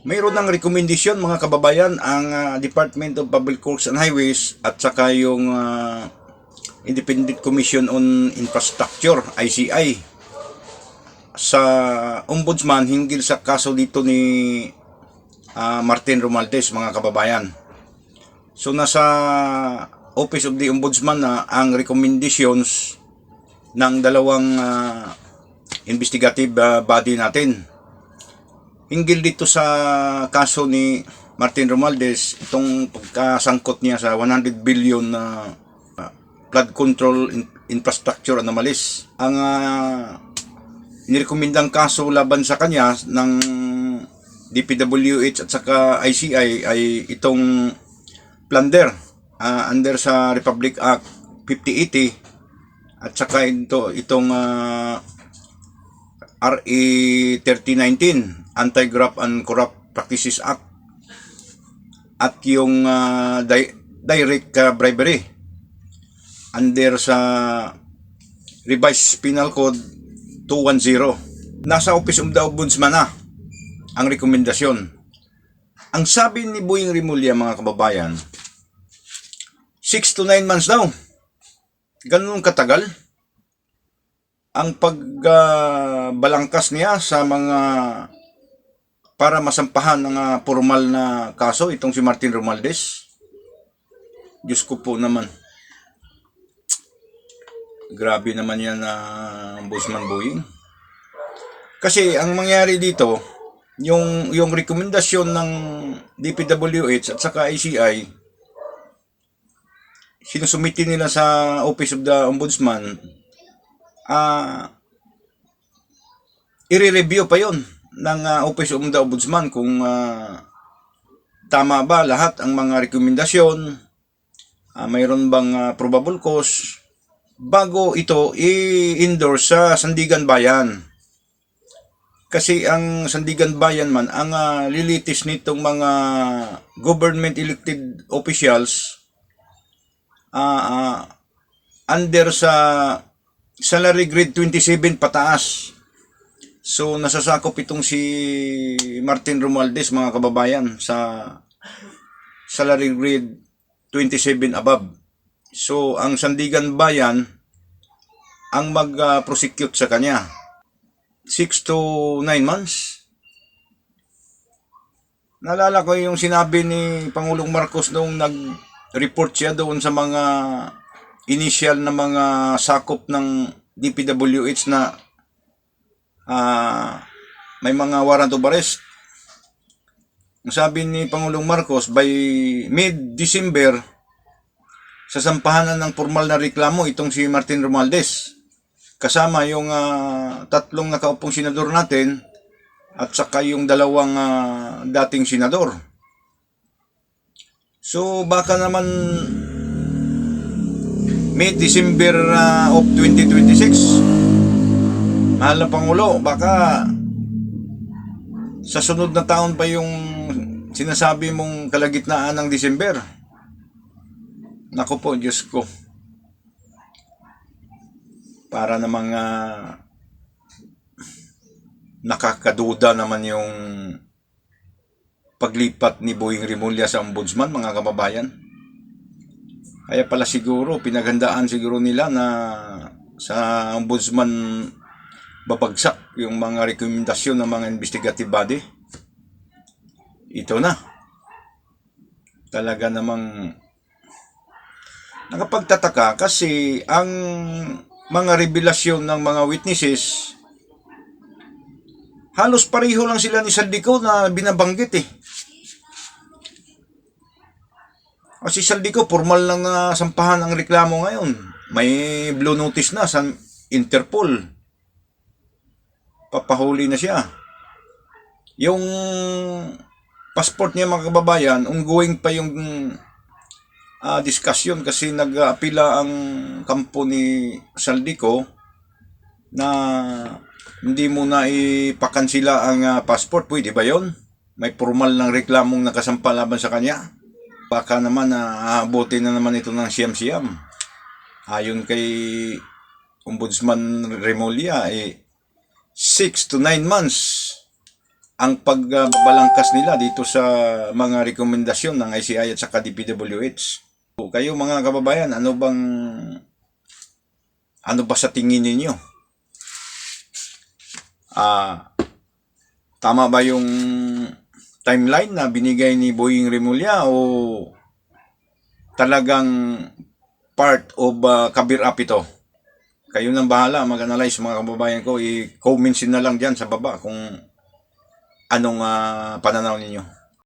Mayroon ng rekomendasyon mga kababayan ang Department of Public Works and Highways at saka yung Independent Commission on Infrastructure, ICI, sa Ombudsman hinggil sa kaso dito ni Martin Romualdez mga kababayan. So nasa Office of the Ombudsman na ang recommendations ng dalawang investigative body natin hinggil dito sa kaso ni Martin Romualdez, itong pagkasangkot niya sa 100 billion na flood control infrastructure anomalies. Ang nirekomendang kaso laban sa kanya ng DPWH at saka ICI ay itong plunder under sa Republic Act 5080 at saka itong RA 3019 Anti-Graft and Corrupt Practices Act at yung direct bribery under sa Revised Penal Code 210. Nasa Office of the Ombudsman na ang rekomendasyon. Ang sabi ni Boying Rimulya mga kababayan, 6 to 9 months daw. Ganun katagal ang pagbalangkas niya sa mga para masampahan ng formal na kaso itong si Martin Romualdez. Diyos ko po naman. Grabe naman yan Ombudsman Boying. Kasi ang mangyari dito, yung rekomendasyon ng DPWH at saka ICI, sinusumiti nila sa Office of the Ombudsman, i-review pa yon ng Office of the Ombudsman kung tama ba lahat ang mga rekomendasyon, mayroon bang probable cause, bago ito i-endorse sa Sandigan Bayan. Kasi ang Sandigan Bayan man, ang lilitis nitong mga government elected officials under sa salary grade 27 pataas. So nasasakop itong si Martin Romualdez mga kababayan sa salary grade 27 above. So ang Sandigan Bayan ang mag-prosecute sa kanya. 6 to 9 months. Naalala ko yung sinabi ni Pangulong Marcos noong nag-report siya doon sa mga initial na mga sakop ng DPWH na may mga warrant of arrest. Ang sabi ni Pangulong Marcos, by mid-December, sasampahan ng formal na reklamo itong si Martin Romualdez. Kasama yung tatlong nakaupong senador natin at saka yung dalawang dating senador. So baka naman mid-December of 2026, mahal na Pangulo, baka sa sunod na taon pa yung sinasabi mong kalagitnaan ng December. Naku po, Diyos ko. Para namang nakakaduda naman yung paglipat ni Boying Rimulya sa Ombudsman, mga kababayan. Kaya pala siguro, pinaghandaan siguro nila na sa Ombudsman babagsak yung mga rekomendasyon ng mga investigative body. Ito na. Talaga namang nakapagtataka kasi ang mga revelasyon ng mga witnesses halos pareho lang sila ni Saldico na binabanggit eh. Kasi Saldico, formal lang sampahan ang reklamo ngayon. May blue notice na sa Interpol. Papahuli na siya. Yung passport niya mga kababayan, ongoing pa yung discussion kasi nag-apila ang kampo ni Saldico na hindi mo na ipakansila ang passport. Pwede ba yon? May formal ng reklamong nakasampa laban sa kanya. Baka naman aabutin na naman ito ng siyam-siyam. Ayon kay Ombudsman Rimulya, 6 to 9 months ang pagbabalangkas nila dito sa mga rekomendasyon ng ICI at saka DPWH. So, kayo mga kababayan, ano ba sa tingin ninyo? Tama ba yung timeline na binigay ni Boying Remulla o talagang part of kabir up ito? Kayo nang bahala mag-analyze mga kababayan ko. I-comment na lang dyan sa baba kung anong pananaw ninyo.